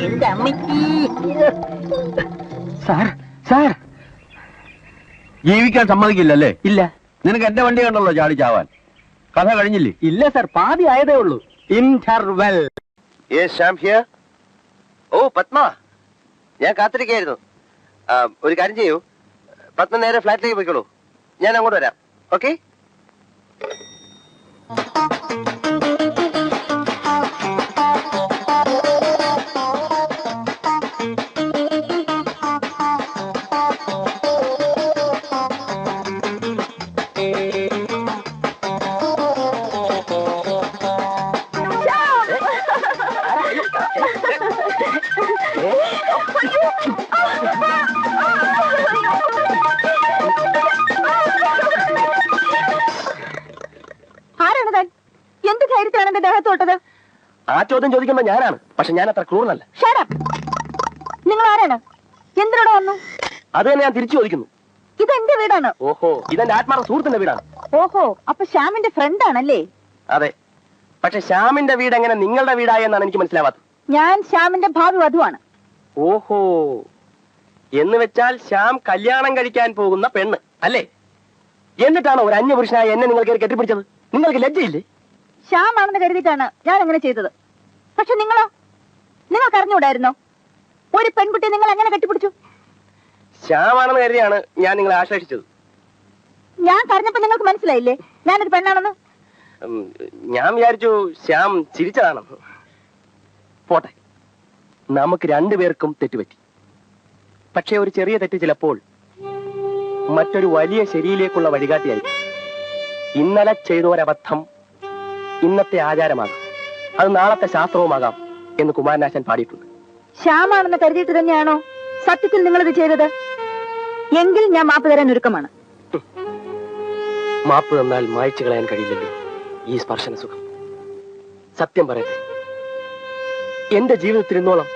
എന്റെ അമ്മയ്ക്ക് sir sir ജീവിക്കാൻ സമ്മതിക്കില്ലല്ലേ? ഇല്ല. നിനക്ക് എന്റെ വണ്ടി കണ്ടല്ലോ ചാടി ചാവാൻ. കഥ കഴിഞ്ഞില്ലേ? ഇല്ല സാർ, പാതി ആയതേ ഉള്ളൂ. ഇന്റർവെൽ. ഓ പത്മ, ഞാൻ കാത്തിരിക്കായിരുന്നു. ഒരു കാര്യം ചെയ്യൂ, പത്മ നേരെ ഫ്ലാറ്റിലേക്ക് പോയിക്കോളൂ, ഞാൻ അങ്ങോട്ട് വരാം. ഓക്കെ? ആരാണ് താൻ? എന്ത് ധൈര്യത്തിലാണ് എന്റെ ദേഹത്ത് തൊട്ടത്? ആ ചോദ്യം ചോദിക്കുമ്പോ ഞാനാണ്, പക്ഷെ ഞാൻ അത്ര ക്രൂരനല്ല. നിങ്ങൾ ആരാണ്? എന്തിനോട് വന്നു? അത് തന്നെ ഞാൻ തിരിച്ചു ചോദിക്കുന്നു. ഇതെന്റെ വീടാണ്. ഓഹോ, ഇതെന്റെ ആത്മാർത്ഥ സുഹൃത്തിന്റെ വീടാണ്. ഓഹോ, അപ്പൊ ശ്യാമിന്റെ ഫ്രണ്ട് ആണല്ലേ? അതെ, പക്ഷെ ശ്യാമിന്റെ വീട് എങ്ങനെ നിങ്ങളുടെ വീടായി എന്നാണ് എനിക്ക് മനസ്സിലാവാത്തത്. ഞാൻ ശ്യാമിന്റെ ഭാവി വധുവാണ്. ഓഹോ, എന്ന് വെച്ചാൽ ശ്യാം കല്യാണം കഴിക്കാൻ പോകുന്ന പെണ്ണ് അല്ലേ? എന്നിട്ടാണോ ഒരു അന്യപുരുഷനായ എന്നെ നിങ്ങൾ കയറി കെട്ടിപ്പിടിച്ചത്? നിങ്ങൾക്ക് ലജ്ജയില്ലേ? ശ്യാം ആണെന്ന് കരുതിയിട്ടാണ് ഞാൻ അങ്ങനെ ചെയ്തത്. പക്ഷെ നിങ്ങളോ? നിങ്ങൾക്ക് അറിഞ്ഞുകൂടായിരുന്നോ? ഒരു പെൺകുട്ടിയെ നിങ്ങൾ എങ്ങനെ കെട്ടിപ്പിടിച്ചു? ശ്യാമാണെന്ന് കരുതിയാണ് ഞാൻ നിങ്ങളെ ആശ്ലേഷിച്ചത്. ഞാൻ പറഞ്ഞപ്പോ നിങ്ങൾക്ക് മനസ്സിലായില്ലേ ഞാനൊരു പെണ്ണാണെന്ന്? ഞാൻ വിചാരിച്ചു ശ്യാം ചിരിച്ചതാണെന്ന്. പോട്ടെ, നമുക്ക് രണ്ടുപേർക്കും തെറ്റുപറ്റി. പക്ഷെ ഒരു ചെറിയ തെറ്റ് ചിലപ്പോൾ മറ്റൊരു വലിയ ശരിയിലേക്കുള്ള വഴികാട്ടിയായി. ഇന്നലെ ചെയ്ത ഒരബദ്ധം ഇന്നത്തെ ആചാരമാകാം, അത് നാളത്തെ ശാസ്ത്രവുമാകാം എന്ന് കുമാരനാശൻ പാടിയിട്ടുണ്ട്. ശ്യാമാണെന്ന് കരുതിയിട്ട് തന്നെയാണോ സത്യത്തിൽ നിങ്ങളിത് ചെയ്തത്? എങ്കിൽ ഞാൻ മാപ്പ് തരാൻ ഒരുക്കമാണ്. മാപ്പ് തന്നാൽ മായ്ച്ചു കളയാൻ കഴിയില്ലല്ലോ ഈ സ്പർശന സുഖം. സത്യം പറയട്ടെ, എന്റെ ജീവിതത്തിൽ ഇന്നോളം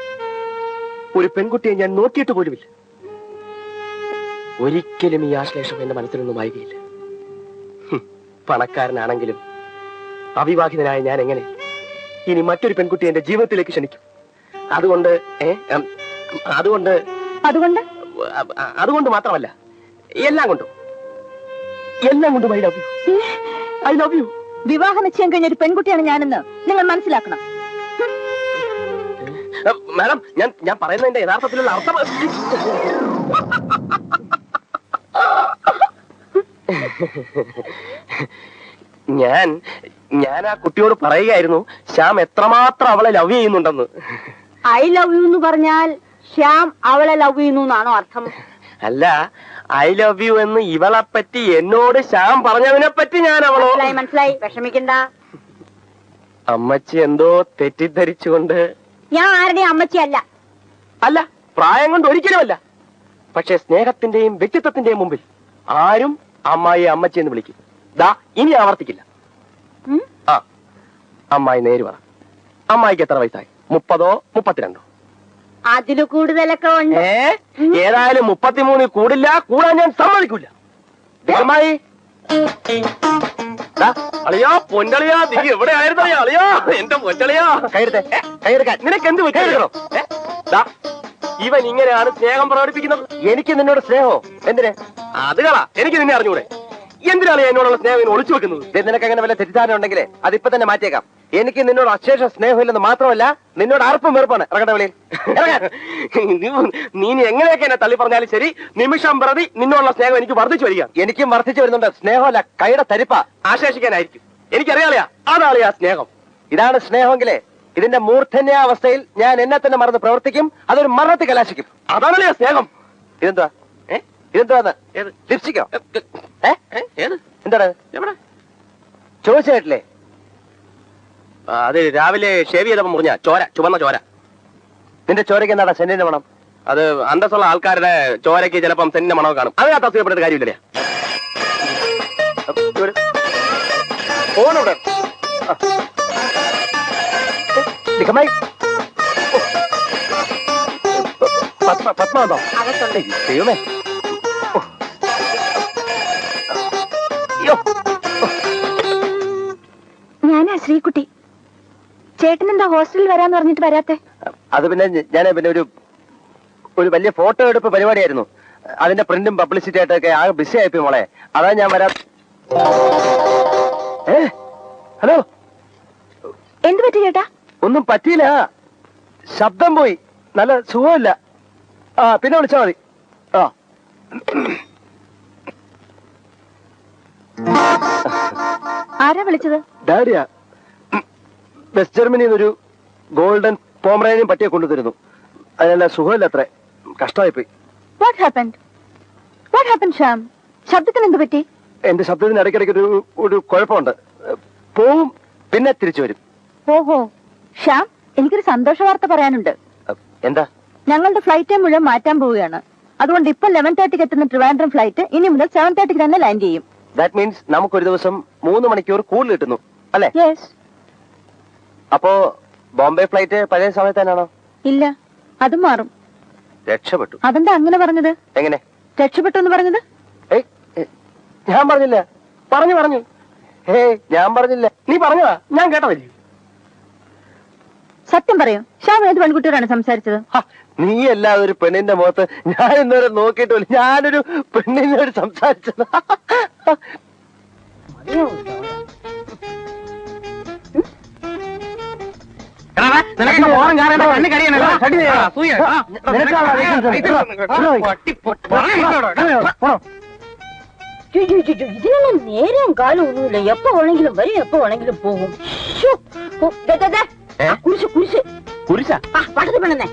ഒരു പെൺകുട്ടിയെ ഞാൻ നോക്കിയിട്ട് പോലുമില്ല. ഒരിക്കലും ഈ ആശ്ലേഷം എന്റെ മനസ്സിലൊന്നും വായികയില്ല. പണക്കാരനാണെങ്കിലും അവിവാഹിതനായ ഞാൻ എങ്ങനെ ഇനി മറ്റൊരു പെൺകുട്ടിയെ എന്റെ ജീവിതത്തിലേക്ക് ക്ഷണിക്കും? അതുകൊണ്ട് അതുകൊണ്ട് അതുകൊണ്ട് അതുകൊണ്ട് മാത്രമല്ല, എല്ലാം കൊണ്ടും ഐ ലവ് യു. വിവാഹ നിശ്ചയം കഴിഞ്ഞ ഒരു പെൺകുട്ടിയാണ് ഞാനെന്ന് നിങ്ങൾ മനസ്സിലാക്കണം. മാഡം, ഞാൻ പറയുന്നതിന്റെ യഥാർത്ഥത്തിലുള്ള അർത്ഥം ഞാൻ ആ കുട്ടിയോട് പറയുകയായിരുന്നു ശ്യാം എത്രമാത്രം അവളെ ലവ് ചെയ്യുന്നുണ്ടെന്ന്. ഐ ലവ് യു എന്ന് പറഞ്ഞാൽ ശ്യാം അവളെ ലവ് ചെയ്യുന്നു എന്നാണോ അർത്ഥം? അല്ല, ഐ ലവ് യു എന്ന് ഇവളെ പറ്റി എന്നോട് ശ്യാം പറഞ്ഞതിനെ പറ്റി ഞാൻ മനസ്സിലായി, വിഷമിക്കണ്ട. അമ്മച്ചി എന്തോ തെറ്റിദ്ധരിച്ചുകൊണ്ട്. ഞാൻ ആരുടെയും അമ്മച്ചി അല്ല. അല്ല, പ്രായം കൊണ്ട് ഒരിക്കലുമല്ല. പക്ഷെ സ്നേഹത്തിന്റെയും വ്യക്തിത്വത്തിന്റെയും മുമ്പിൽ ആരും അമ്മായി അമ്മച്ചി എന്ന് വിളിക്കും. ദാ ഇനി ആവർത്തിക്കില്ല. ആ, അമ്മായി നേര് പറ. അമ്മായിക്ക് എത്ര വയസ്സായി? 30ഓ 32ഓ? അതില് കൂടുതലൊക്കെ ഉണ്ട്. ഏതായാലും 33 കൂടില്ല, കൂടാൻ ഞാൻ സമ്മതിക്കൂല. അമ്മായി അളിയോ, പൊന്നളിയോ, നീ എവിടെ ആയിരുന്നു അളിയോ? എന്റെ പൊന്നളിയോ, കൈയെടുക്കാൻ നിനക്ക് എന്ത് വെച്ചോ? ഇവൻ ഇങ്ങനെയാണ് സ്നേഹം പ്രകടിപ്പിക്കുന്നത്. എനിക്ക് നിന്നോട് സ്നേഹമോ? എന്തിന്? അത് കളാ, എനിക്ക് നിന്നെ അറിഞ്ഞൂടെ? എന്തിനാണ് എന്നോടുള്ള സ്നേഹം ഒളിച്ചു വെക്കുന്നത്? നിനക്ക് അങ്ങനെ വല്ല തെറ്റിദ്ധാരണ ഉണ്ടെങ്കിലേ അതിപ്പോ തന്നെ മാറ്റിയേക്കാം. എനിക്ക് നിന്നോട് അശേഷം സ്നേഹമില്ലെന്ന് മാത്രമല്ല, നിന്നോട് അർപ്പും വെറുപ്പാണ്. ഇറങ്ങട്ടെ വെളിയിൽ. നീ എങ്ങനെയൊക്കെ എന്നെ തള്ളി പറഞ്ഞാലും ശരി, നിമിഷം പ്രതി നിന്നോടുള്ള സ്നേഹം എനിക്ക് വർദ്ധിച്ചു വരിക. എനിക്കും വർദ്ധിച്ചു വരുന്നുണ്ട്. സ്നേഹമല്ല, കൈയുടെ തരിപ്പ ആശേഷിക്കാനായിരിക്കും. എനിക്കറിയാളിയാ, അതാളിയാ സ്നേഹം. ഇതാണ് സ്നേഹമെങ്കിലേ ഇതിന്റെ മൂർധന്യാവസ്ഥയിൽ ഞാൻ എന്നെ തന്നെ മറന്ന് പ്രവർത്തിക്കും. അതൊരു മരണത്തിൽ കലാശിക്കും. അതാണല്ലേ സ്നേഹം. ഇതെന്താ? ഇതെന്താന്ന്? ലിപ്സ്റ്റിക്കോ? എന്താണ്? ചോദിച്ചിട്ടില്ലേ? അത് രാവിലെ ഷേവ് ചെയ്തപ്പോ മുറിഞ്ഞ ചോര, ചുവന്ന ചോര. നിന്റെ ചോരയ്ക്ക് എന്താ സെന്റിന്റെ മണം? അത് അന്തസ്സുള്ള ആൾക്കാരുടെ ചോരയ്ക്ക് ചിലപ്പം സെന്റിന്റെ മണം കാണും. അതിനകത്ത് അസുഖപ്പെടേണ്ട കാര്യമില്ലേ? ഫോണിവിടെ പത്മോ ദൈവമേ. ഞാനാ ശ്രീകുട്ടി. ചേട്ടൻ എന്താ ഹോസ്റ്റലിൽ വരാന്ന് പറഞ്ഞിട്ട് വരാത്തെ? അത് പിന്നെ ഞാൻ പിന്നെ ഒരു വലിയ ഫോട്ടോ എടുപ്പ് പരിപാടിയായിരുന്നു. അതിന്റെ പ്രിന്റും പബ്ലിസിറ്റി ആയിട്ടൊക്കെ ആകെ ബിസി ആയിപ്പോയി മോളെ. അതാ ഞാൻ വരാം. ഹലോ, എന്ത് പറ്റി ചേട്ടാ? ഒന്നും പറ്റിയില്ല, ശബ്ദം പോയി, നല്ല സുഖമില്ല. ആ പിന്നെ വിളിച്ചാ മതി. ആ ആരാ വിളിച്ചത്? ഡാഡിയാ. വെസ്റ്റ് ജർമ്മനിയിൽ ഒരു ഗോൾഡൻ പോമറേനിയൻ പട്ടിയെ കൊണ്ടുതരുന്നു. അതിനല്ല സുഖമില്ല, അത്ര കഷ്ടമായിപ്പോയി. What happened, Shyam? ശബ്ദത്തിന് എന്ത് പറ്റി? എന്റെ ശബ്ദത്തിന് ഇടയ്ക്കിടയ്ക്ക് ഒരു കുഴപ്പമുണ്ട്. പോവും പിന്നെ തിരിച്ചു വരും. ഓഹോ ശ്യാം, എനിക്കൊരു സന്തോഷ വാർത്ത പറയാനുണ്ട്. എന്താ? ഞങ്ങളുടെ ഫ്ലൈറ്റ് മുഴുവൻ മാറ്റാൻ പോവുകയാണ്. അതുകൊണ്ട് ഇപ്പൊ 11:30 എത്തുന്ന ട്രിവാൻഡ്രം ഫ്ലൈറ്റ് ഇനി മുതൽ 7:30 തന്നെ ലാൻഡ് ചെയ്യും. ദാറ്റ് മീൻസ് നമുക്കൊരു ദിവസം 3 മണിക്കൂർ കൂടുതൽ കിട്ടുന്നു അല്ലെ? യെസ്. അപ്പോ ബോംബെ ഫ്ലൈറ്റ് പഴയ സമയത്ത് തന്നെയാണോ? ഇല്ല, അത് മാറും. രക്ഷപ്പെട്ടു. അതെന്താ അങ്ങനെ പറഞ്ഞത്? എങ്ങനെ രക്ഷപ്പെട്ടു എന്ന് പറഞ്ഞത്? ഞാൻ പറഞ്ഞില്ല. പറഞ്ഞു. ഞാൻ പറഞ്ഞില്ല. നീ പറഞ്ഞതാ, ഞാൻ കേട്ടതല്ലേ. സത്യം പറയൂ, ശ്യാം ഏത് പെൺകുട്ടിയോടാണ് സംസാരിച്ചത്? നീ അല്ല ഒരു പെണ്ണിന്റെ മുഖത്ത് ഞാൻ ഇന്നുവരെ നോക്കിയിട്ടില്ല. ഞാനൊരു പെണ്ണിനോട് സംസാരിച്ചത്. ഇതിനുള്ള നേരം കാലം ഒന്നുമില്ല. എപ്പോ വേണമെങ്കിലും വരും, എപ്പോ വേണമെങ്കിലും പോകും. കുരിശ പട്ടത്തി പെണ്ണെ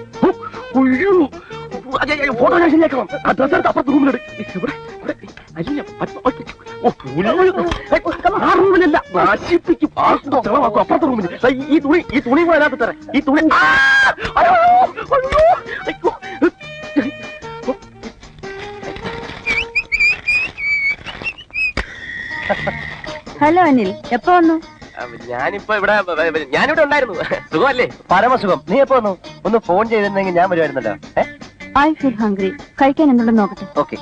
ഫോട്ടോ ഞാൻ ശരിയാക്കണം. അപ്പുറത്ത് റൂമിലെടുക്കും. അപ്പുറത്തെ റൂമിൽ ഈ തുണി അതിനകത്ത് തരാം. ഈ തുണി ഹലോ അനിൽ, എപ്പോ വന്നു? ഞാനിവിടെ ഉണ്ടായിരുന്നു. സുഖമല്ലേ? പരമസുഖം. നീ എപ്പോ വന്നു? ഒന്ന് ഫോൺ ചെയ്തിരുന്നെങ്കിൽ ഞാൻ വരുമായിരുന്നല്ലോ. I feel hungry. കഴിക്കാൻ എന്തുണ്ടെന്ന് നോക്കട്ടെ. ഓക്കെ.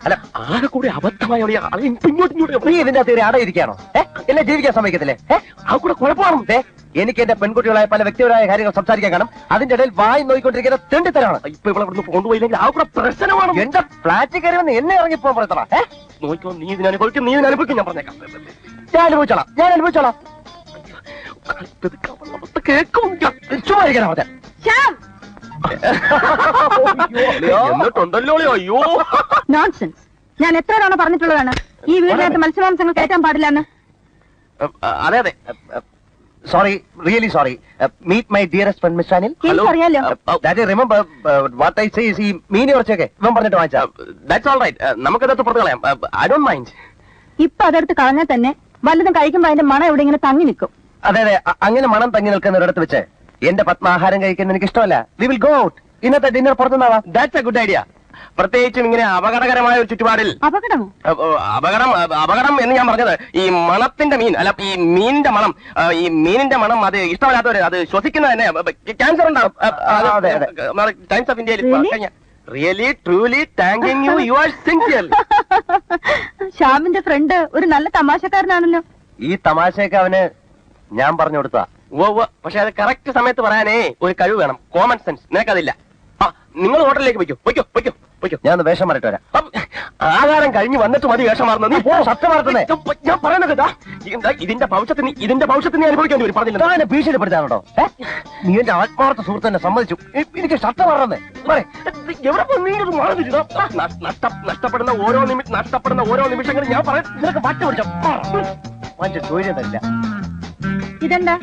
അല്ല, ആകെ കൂടി അബദ്ധമായ നീ ഇതിന്റെ അകത്ത് അടയിരിക്കാണോ? എന്നെ ജീവിക്കാൻ സമ്മതിക്കത്തില്ലേ? ആ കൂടെ കുഴപ്പമാണോ? എനിക്ക് എന്റെ പെൺകുട്ടികളായ പല വ്യക്തിപരമായ കാര്യങ്ങൾ സംസാരിക്കാൻ കാണും. അതിന്റെ ഇടയിൽ വായി നോക്കിക്കൊണ്ടിരിക്കുന്ന തെണ്ടിത്തരാണ്. ഇപ്പൊ ഇവിടെ ഇവിടുന്ന് കൊണ്ടുപോയില്ലെങ്കിൽ ആ കൂടെ പ്രശ്നമാണ്. എന്റെ ഫ്ലാറ്റിൽ കയറി വന്ന് എന്നെ ഇറങ്ങിപ്പോ പറയത്തറ. നോക്കിക്കോ, നീ ഇതിനനുഭവിക്കും, നീ ഇതിനനുഭവിക്കും. ഞാൻ പറഞ്ഞേക്കാം. ഞാൻ അനുഭവിച്ചോളാം. കേൾക്കും. ചുമ്മാരിക്കാനാ പറഞ്ഞ എന്നിട്ടുണ്ടല്ലോ. അയ്യോ നോൺസെൻസ്. ഞാൻ എത്ര തവണ പറഞ്ഞിട്ടുള്ളതാണ് ഈ വീടിനകത്ത് മത്സ്യമാംസങ്ങൾ കയറ്റാൻ പാടില്ലെന്ന്. അതെ. Sorry, really sorry. Meet my dearest friend mister Anil. എനിക്കറിയാലോ. Remember what I say is ഈ മീൻ കുറച്ചൊക്കെ ഇവൻ പറഞ്ഞിട്ട് വാങ്ങിച്ചാ. That's all right. നമുക്കതത്ത് പുറത്ത് കളയാം. I don't mind. ഇപ്പൊ അതെടുത്ത് കളഞ്ഞാൽ തന്നെ വല്ലതും കഴിക്കുമ്പോ അതിന്റെ മണം എവിടെ ഇങ്ങനെ തങ്ങി നിൽക്കും. അതെ. അങ്ങനെ മണം തങ്ങി നിൽക്കുന്ന ഒരിടത്ത് വെച്ച് എന്റെ പത്മാഹാരം കഴിക്കുന്നത് എനിക്ക് ഇഷ്ടമല്ല. We will go out. ഇന്നത്തെ ഡിന്നർ പുറത്തുനിന്നാവാം. That's a good idea. പ്രത്യേകിച്ചും ഇങ്ങനെ അപകടകരമായ ഒരു ചുറ്റുപാടിൽ. അപകടമോ? അപകടം എന്ന് ഞാൻ പറഞ്ഞത് ഈ മണത്തിന്റെ മീൻ അല്ല, ഈ മീനിന്റെ മണം. ഈ മീനിന്റെ മണം അത് ഇഷ്ടമല്ലാത്തവര് അത് ശ്വസിക്കുന്നത് തന്നെ ക്യാൻസർ ഉണ്ടാവും. ടൈംസ് ഓഫ് ഇന്ത്യയിൽ really truly thanking you. You are sincere. ശ്യാമിന്റെ ഫ്രണ്ട് ഒരു നല്ല തമാശക്കാരനാണല്ലോ. ഈ തമാശയൊക്കെ അവന് ഞാൻ പറഞ്ഞു കൊടുത്താ. പക്ഷെ അത് കറക്റ്റ് സമയത്ത് പറയാനേ ഒരു കഴിവ് വേണം. കോമൺ സെൻസ് നിനക്കതില്ല. നിങ്ങൾ ഹോട്ടലിലേക്ക് പൊയ്ക്കോ. ഞാൻ വേഷം മാറിട്ട് വരാം. ആഹാരം കഴിഞ്ഞ് വന്നിട്ട് മതി വേഷം മാറുന്നത്. നീ സത്യം മാറുന്നേ. ഞാൻ പറയുന്നത് ഇതിന്റെ ഭവിഷ്യത്തിന് അനുഭവിക്കാൻ വരും. പറഞ്ഞില്ല ഭീഷണിപ്പെടുത്താനുണ്ടോ? നീ എന്റെ ആത്മാർത്ഥ സുഹൃത്തിനെ സമ്മതിച്ചു. എനിക്ക് ഷർട്ട് മാറുന്നേ. എവിടെ നഷ്ടപ്പെടുന്ന ഓരോ നിമിഷങ്ങളും ഞാൻ പറയാം. നിനക്ക് പറ്റ പിടിച്ച ചോദ്യം തരില്ല. ഇതെന്താ?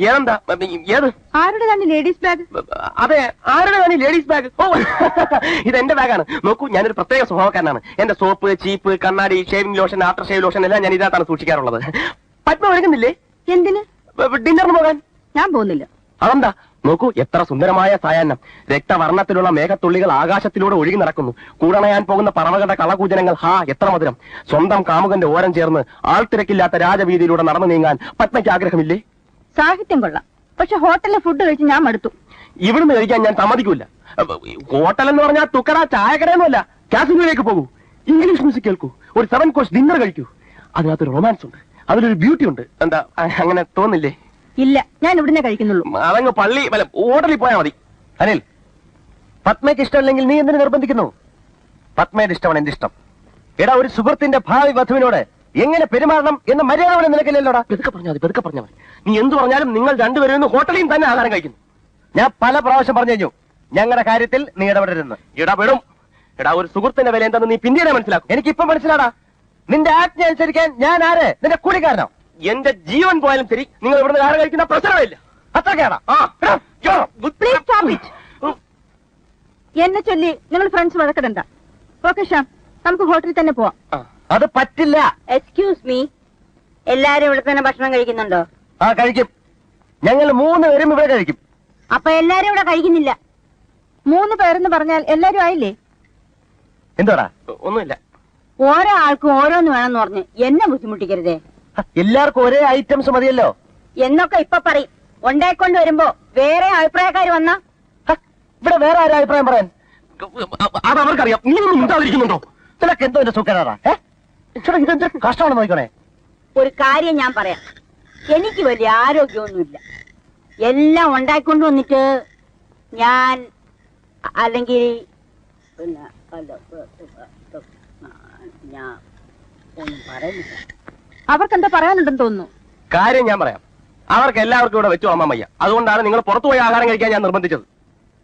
ഏതെന്താ? ഏത്? ആരുടെ തന്നെ ലേഡീസ് ബാഗ്? അതെ, ആരുടെ തന്നെ ലേഡീസ് ബാഗ്? ഓ, ഇത് എന്റെ ബാഗാണ്. നോക്കൂ, ഞാനൊരു പ്രത്യേക സ്വഭാവക്കാരനാണ്. എന്റെ സോപ്പ്, ചീപ്പ്, കണ്ണാടി, shaving lotion, after shave lotion എല്ലാം ഞാൻ ഇതിനകത്താണ് സൂക്ഷിക്കാറുള്ളത്. പത്മ ഒരുങ്ങുന്നില്ലേ? എന്തിന്? ഡിന്നറിന് പോകാൻ. ഞാൻ പോകുന്നില്ല. അതെന്താ? നോക്കൂ, എത്ര സുന്ദരമായ സായാഹ്നം. രക്തവർണ്ണത്തിലുള്ള മേഘത്തുള്ളികൾ ആകാശത്തിലൂടെ ഒഴുകി നടക്കുന്നു. കൂടണയാൻ പോകുന്ന പറവകളുടെ കളകൂജനങ്ങൾ. എത്ര മധുരം. സ്വന്തം കാമുകന്റെ ഓരം ചേർന്ന് ആൾത്തിരക്കില്ലാത്ത രാജവീതിയിലൂടെ നടന്നു നീങ്ങാൻ പത്മയ്ക്ക് ആഗ്രഹമില്ലേ? സാഹിത്യം കൊള്ളാം, പക്ഷെ ഹോട്ടലിലെ ഫുഡ് കഴിച്ച് ഞാൻ മടുത്തു. ഇവിടുന്ന് കഴിക്കാൻ ഞാൻ സമ്മതിക്കൂല. ഹോട്ടൽ എന്ന് പറഞ്ഞാൽ തുക്കട ചായക്കടയൊന്നുമല്ല. കാസിനോയിലേക്ക് പോകൂ, ഇംഗ്ലീഷ് മ്യൂസിക് കേൾക്കൂ, ഒരു 7 കോഴ്സ് ഡിന്നർ കഴിക്കൂ. അതിനകത്തൊരു റൊമാൻസ് ഉണ്ട്. അതിലൊരു ബ്യൂട്ടി ഉണ്ട്. എന്താ അങ്ങനെ തോന്നില്ലേ? ഇല്ല, ഞാൻ ഇവിടുന്ന് കഴിക്കുന്നുള്ളൂ. അതങ്ങ് പള്ളി വല്ല ഹോട്ടലിൽ പോയാൽ മതി. അനിൽ, പത്മയ്ക്ക് ഇഷ്ടമല്ലെങ്കിൽ നീ എന്തിനു നിർബന്ധിക്കുന്നു? പത്മയുടെ ഇഷ്ടമാണ് എന്റെ ഇഷ്ടം. എടാ, ഒരു സുഹൃത്തിന്റെ ഭാവി വധുവിനോട് എങ്ങനെ പെരുമാറണം എന്ന മര്യാദ പോലെ നിനക്കില്ലല്ലോടാ. പെതുക്കെ പറഞ്ഞാൽ മതി, പെതുക്കെ പറഞ്ഞാൽ മതി. നീ എന്ത് പറഞ്ഞാലും നിങ്ങൾ രണ്ടുപേരും ഹോട്ടലിൽ തന്നെ ആഹാരം കഴിക്കുന്നു. ഞാൻ പല പ്രാവശ്യം പറഞ്ഞു കഴിഞ്ഞു, ഞങ്ങളുടെ കാര്യത്തിൽ നീ ഇടപെടരുതെന്ന്. ഇടപെടും. എടാ, ഒരു സുഹൃത്തിന്റെ വില എന്താണെന്ന് നീ പിന്നീട് മനസ്സിലാക്കും. എനിക്കിപ്പം മനസ്സിലാടാ. നിന്റെ ആജ്ഞ അനുസരിക്കാൻ ഞാൻ ആര്? നിന്റെ കൂലിക്കാരനോ? എന്റെ ജീവൻ പോയാലും ശരി, നിങ്ങൾ ഇവിടുന്ന് ആഹാരം കഴിക്കുന്ന പ്രശ്നമില്ല. അത്രക്കാടാ. Please stop it. എന്നെ ചൊല്ലി നിങ്ങൾ ഫ്രണ്ട്സ് വഴക്കിടണ്ട. ഓക്കെ ശ്യാം, നമുക്ക് ഹോട്ടലിൽ തന്നെ പോവാം. അത് പറ്റില്ല. എക്സ്ക്യൂസ് മീ, എല്ലാരും ഇവിടെ തന്നെ ഭക്ഷണം കഴിക്കുന്നുണ്ടോ? ആ, കഴിക്കും. ഞങ്ങൾ 3 പേരും ഇവിടെ കഴിക്കും. അപ്പൊ എല്ലാരും ഇവിടെ കഴിക്കുന്നില്ല. 3 പേരെന്ന് പറഞ്ഞാൽ എല്ലാരും ആയില്ലേ? എന്തോടാ? ഒന്നുമില്ല. ഓരോ ആൾക്കും ഓരോന്ന് വേണമെന്ന് പറഞ്ഞ് എന്നെ ബുദ്ധിമുട്ടിക്കരുതേ. എല്ലാവർക്കും ഒരേ ഐറ്റംസ് മതിയല്ലോ എന്നൊക്കെ ഇപ്പൊ പറയും. ഉണ്ടായിക്കൊണ്ട് വരുമ്പോ വേറെ അഭിപ്രായക്കാര് വന്നാ ഇവിടെ വേറെ ആരും അഭിപ്രായം പറയാൻ? അത് അവർക്കറിയാം. നീ ഒന്നും ഉണ്ടാതിരിക്കുന്നുണ്ടോ? നിനക്ക് എന്തോ എന്റെ സൂക്കേടാ? ഇതെന്ത് കഷ്ടമാണ് നോക്കണേ. ഒരു കാര്യം ഞാൻ പറയാം, എനിക്ക് വലിയ ആരോഗ്യമൊന്നുമില്ല. എല്ലാം ഉണ്ടായിക്കൊണ്ട് വന്നിട്ട് ഞാൻ അല്ലെങ്കിൽ പിന്നെ ഞാൻ ഒന്നും പറയുന്നില്ല. അവർക്കെന്താ പറയാനുണ്ടെന്ന് തോന്നുന്നു. കാര്യം ഞാൻ പറയാം. അവർക്ക് എല്ലാവർക്കും ഇവിടെ വെച്ചു വാങ്ങാൻ വയ്യ. അതുകൊണ്ടാണ് നിങ്ങൾ പുറത്തുപോയി ആഹാരം കഴിക്കാൻ ഞാൻ നിർബന്ധിച്ചത്.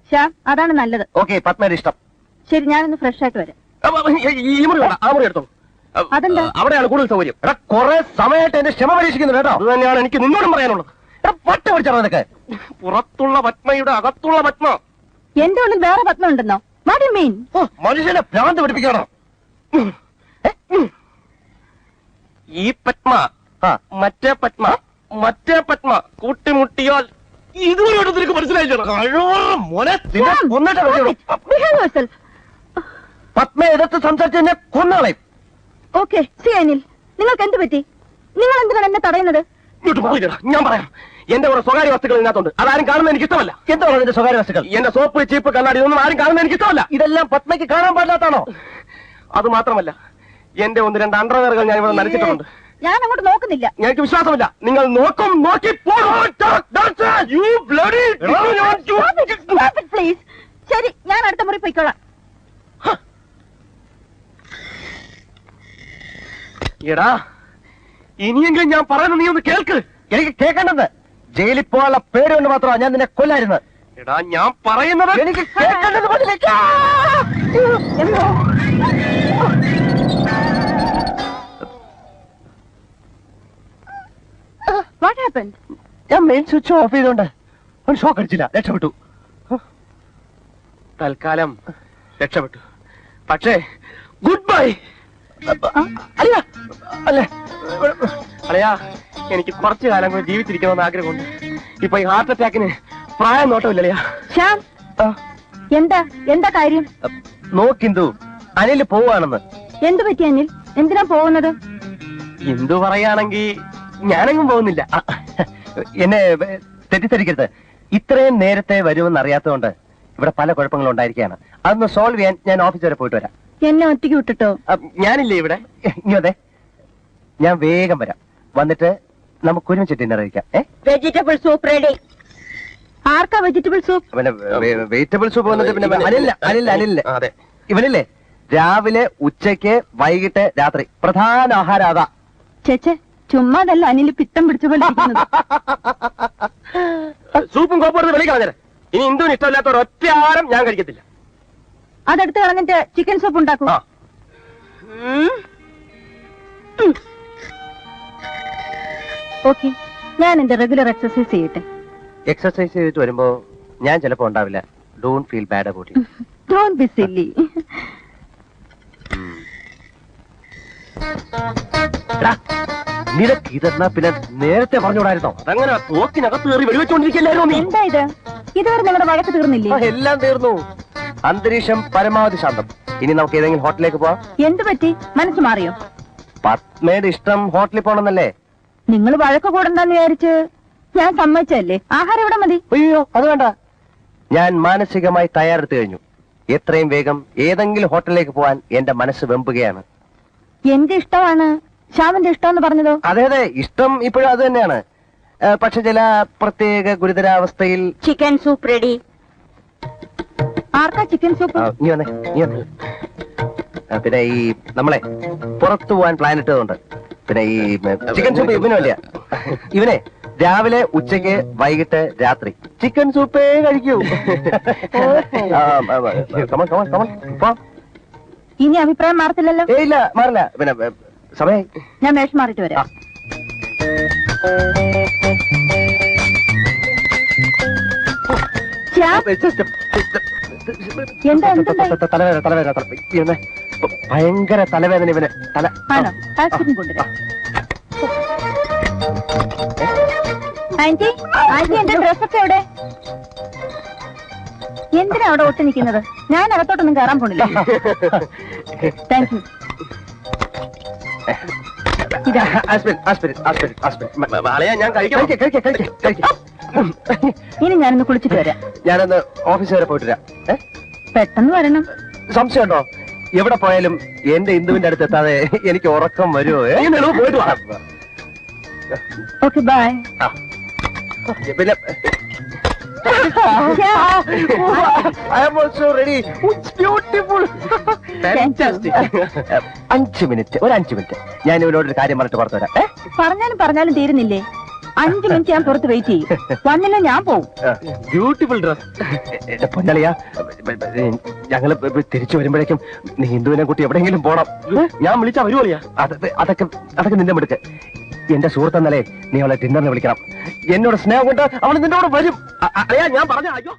ശ്യാം, അതാണ് നല്ലത്. ഓക്കെ, പത്മയുടെ ഇഷ്ടം. ശരി, ഞാനൊന്ന് ഫ്രഷ് ആയിട്ട് വരാം. ഈ മുറി വേണ്ട, ആ മുറി എടുത്തോ. അതെന്താ? അവിടെയാണ് കൂടുതൽ സൗകര്യം. എടാ, കുറെ സമയമായിട്ട് എന്റെ ക്ഷമ പരീക്ഷിക്കുന്നു കേട്ടോ. അത് തന്നെയാണ് എനിക്ക് നിന്നോടും പറയാനുള്ളത്. പട്ട് പിടിച്ചാണോ നിനക്ക്? പുറത്തുള്ള പത്മയുടെ അകത്തുള്ള പത്മ. എന്റെ ഉള്ളിൽ വേറെ പത്മ ഉണ്ടെന്നോ? What you mean? മനുഷ്യനെ ഭ്രാന്ത് പിടിപ്പിക്കണോ? ഈ പത്മ മറ്റേ പത്മ മറ്റേ പത്മ കൂട്ടിമുട്ടിയാൽ ഇതുവരെ നിനക്ക് മനസ്സിലായില്ലോ? പത്മ എതിർത്ത് സംസാരിച്ച് എന്നെ കൊന്നുകളയും. ഓക്കെ, സി അനിൽ, നിങ്ങൾക്ക് എന്ത് പറ്റി? നിങ്ങൾ എന്തിനാണ് എന്നെ തടയുന്നത്? ഇങ്ങോട്ട് മാറിക്കടാ, ഞാൻ പറയാം. എന്റെ കുറെ സ്വകാര്യ വസ്തുക്കൾ ഇതിനകത്തുണ്ട്. അതാരും കാണുന്നത് എനിക്ക് ഇഷ്ടമല്ല. എന്താണ് നിന്റെ സ്വകാര്യ വസ്തുക്കൾ? എന്റെ സോപ്പ്, ചീപ്പ്, കണ്ണാടി ഇതൊന്നും ആരും കാണുന്നത് എനിക്ക് ഇഷ്ടമല്ല. ഇതെല്ലാം പത്മയ്ക്ക് കാണാൻ പാടില്ലാത്താണോ? അത് മാത്രമല്ല, എന്റെ 1-2 അണ്ടർവെയറുകൾ ഞാൻ ഇവിടെ നനച്ചിട്ടുണ്ട്. ഞാൻ അങ്ങോട്ട് നോക്കുന്നില്ല. എനിക്ക് വിശ്വാസമില്ല. നിങ്ങൾ നോക്കും, നോക്കി പ്ലീസ്. ശരി, ഞാൻ അടുത്ത മുറി പോയിക്കോളാം. എടാ, ഇനിയെങ്കിലും ഞാൻ പറയുന്നത് നീ ഒന്ന് കേൾക്ക്. എനിക്ക് കേൾക്കേണ്ടത് ജയിലിൽ പോകാനുള്ള പേടി കൊണ്ട് മാത്രമാണ് ഞാൻ നിന്നെ കൊല്ലായിരുന്നത്. എടാ, ഞാൻ പറയുന്നത് എനിക്ക് കേൾക്കേണ്ടത് What happened? ഞാൻ മെയിൻ സ്വിച്ച് ഓഫ് ചെയ്തോണ്ട് ഒരു ഷോക്ക് അടിച്ചില്ല, രക്ഷപ്പെട്ടു. തൽക്കാലം രക്ഷപ്പെട്ടു. പക്ഷേ ഗുഡ് ബൈ. അല്ല അല്ലേ അളയാ, എനിക്ക് കുറച്ചു കാലം കൂടി ജീവിച്ചിരിക്കണമെന്ന് ആഗ്രഹമുണ്ട്. ഇപ്പൊ ഈ ഹാർട്ട് അറ്റാക്കിന് പ്രായം നോട്ടമില്ലല്ലയാ. ശ്യാം, എന്താ കാര്യം? നോക്കിന്തു, അനിൽ പോവാണെന്ന്. എന്തു പറ്റി അനിൽ? എന്തിനാ പോകുന്നത്? എന്തു പറയാണെങ്കിൽ ഞാനെങ്ങും പോകുന്നില്ല. എന്നെ തെറ്റിദ്ധരിക്കരുത്. ഇത്രയും നേരത്തെ വരുമെന്ന് അറിയാത്തതുകൊണ്ട് ഇവിടെ പല കുഴപ്പങ്ങളും ഉണ്ടായിരിക്കുകയാണ്. അതൊന്ന് സോൾവ് ചെയ്യാൻ ഞാൻ ഓഫീസ് വരെ പോയിട്ട് വരാം. എന്നെ ഒറ്റയ്ക്ക് വിട്ടിട്ടോ? ഞാനില്ലേ ഇവിടെ. ഇങ്ങോട്ടെ, ഞാൻ വേഗം വരാം. വന്നിട്ട് നമുക്ക് ഒരുമിച്ച് ഡിന്നർ കഴിക്കാം. Vegetable soup ready. ആർക്കാ വെജിറ്റബിൾ സൂപ്പ്? പിന്നെ വെജിറ്റബിൾ സൂപ്പ് വന്നിട്ട് പിന്നെ അനില്ല. അതെ, ഇവനില്ലേ രാവിലെ, ഉച്ചയ്ക്ക്, വൈകിട്ട്, രാത്രി പ്രധാന ആഹാരം അതാ. ചേച്ചേ, ചുമ്മാതല്ല അനിൽ പിത്തം പിടിച്ച പോലെ ഇരിക്കുന്നത്. സൂപ്പും കോപ്പും വെളി കളഞ്ഞത്. ഇനി ഇന്ദുവിന് ഇഷ്ടമില്ലാത്ത ഒരൊറ്റ ആഹാരം ഞാൻ കഴിക്കത്തില്ല. അതെടുത്ത് കളഞ്ഞിട്ട് ചിക്കൻ സൂപ്പ് ഉണ്ടാക്കും. ഓക്കെ, ഞാൻ എന്റെ റെഗുലർ എക്സസൈസ് ചെയ്യട്ടെ. എക്സസൈസ് ചെയ്തിട്ട് വരുമ്പോ ഞാൻ ചിലപ്പോ ഉണ്ടാവില്ല. Don't feel bad about it. Don't be silly. നിനക്ക് ഇതെന്നാ പിന്നെ നേരത്തെ പറഞ്ഞുകൂടായിരുന്നോ? അതങ്ങനെ തോക്കിനകത്ത് കയറി വെടിവെച്ചോണ്ടിരിക്കല്ലായിരുന്നോ നീ? എന്താ ഇത്? ഇതുവരെ നിങ്ങളുടെ വഴക്ക് തീർന്നില്ലേ? എല്ലാം തീർന്നു. അന്തരീക്ഷം പരമാവധി ശാന്തം. ഇനി നമുക്ക് ഏതെങ്കിലും ഹോട്ടലിലേക്ക് പോവാം. എന്തു പറ്റി? മനസ്സ് മാറിയോ? പത്മയുടെ ഇഷ്ടം ഹോട്ടലിൽ പോകണമെന്നല്ലേ? നിങ്ങൾ വഴക്ക് കൂടണ്ടെന്ന് വിചാരിച്ച് ഞാൻ സമ്മതിച്ചല്ലേ. ആഹാരം ഇവിടെ മതി. അയ്യോ, അത് വേണ്ട. ഞാൻ മാനസികമായി തയ്യാറെടുത്തു കഴിഞ്ഞു. എത്രയും വേഗം ഏതെങ്കിലും ഹോട്ടലിലേക്ക് പോവാൻ എന്റെ മനസ്സ് വെമ്പുകയാണ്. എന്റെ ഇഷ്ടമാണ് ശ്യാമിന്റെ ഇഷ്ടമെന്ന് പറഞ്ഞതോ? അതെ അതെ, ഇഷ്ടം ഇപ്പോഴും അത് തന്നെയാണ്. പക്ഷെ ചില പ്രത്യേക ഗുരുതരാവസ്ഥയിൽ. Chicken soup ready. ആർക്കാ ചിക്കൻ സൂപ്പ്? നീ വന്നേ, നീ വന്നേ. പിന്നെ ഈ നമ്മളെ പുറത്തു പോവാൻ പ്ലാൻ ഇട്ടതുകൊണ്ട് പിന്നെ ഈ ചിക്കൻ സൂപ്പ് ഇവനും അല്ല. ഇവനെ രാവിലെ, ഉച്ചയ്ക്ക്, വൈകിട്ട്, രാത്രി ചിക്കൻ സൂപ്പേ കഴിക്കൂ. ഇനി അഭിപ്രായം മാറത്തില്ലല്ലോ? ഇല്ല, മാറില്ല. പിന്നെ സമയായി, ഞാൻ വേഷം മാറിയിട്ട് വരാം. എന്താ തലവേദന തലവേദന ഇവനെ ഭയങ്കര തലവേദന. ഇവന് തല ആണോ? ആശുപത്രി കൊണ്ടുവരാം. ആന്റി, ആന്റി എന്റെ ഡ്രസ്സൊക്കെ എവിടെ? എന്തിനാ അവിടെ ഒട്ടി നിൽക്കുന്നത്? ഞാൻ അകത്തോട്ടൊന്നും കയറാൻ പോണില്ല. Thank you. ഞാൻ ഇനി ഞാനൊന്ന് കുളിച്ചിട്ട് വരാം. ഞാനൊന്ന് ഓഫീസ് വരെ പോയിട്ട് വരാം. പെട്ടെന്ന് വരണം. സംശയമുണ്ടോ? എവിടെ പോയാലും എന്റെ ഇന്ദുവിന്റെ അടുത്ത് എത്താതെ എനിക്ക് ഉറക്കം വരുമോ? പോയിട്ട് വാ. Okay, bye. പിന്നെ I am also ready. It's beautiful. Fantastic. 5 minute, ഒരു 5 മിനിറ്റ്. ഞാൻ ഇവനോട് ഒരു കാര്യം പറഞ്ഞിട്ട് പുറത്തു വരാം. പറഞ്ഞാലും തീരുന്നില്ലേ? 5 മിനിറ്റ് ഞാൻ പുറത്ത് വെയിറ്റ് ചെയ്യും. വന്നില്ല ഞാൻ പോവും. Beautiful dress. എന്റെ പൊന്നളിയാ, ഞങ്ങള് തിരിച്ചു വരുമ്പോഴേക്കും നീ ഹിന്ദുവിനെ കുട്ടി എവിടെയെങ്കിലും പോണം. ഞാൻ വിളിച്ചാ വരുവളിയാ. അതൊക്കെ നിന്റെ മിടുക്ക്. എന്റെ സുഹൃത്തെന്നല്ലേ നീ അവളെ ഡിന്നറിന് വിളിക്കണം. എന്നോട് സ്നേഹം കൊണ്ട് അവൾ നിന്നോട് വരും. അറിയാ, ഞാൻ പറഞ്ഞ അയ്യോ.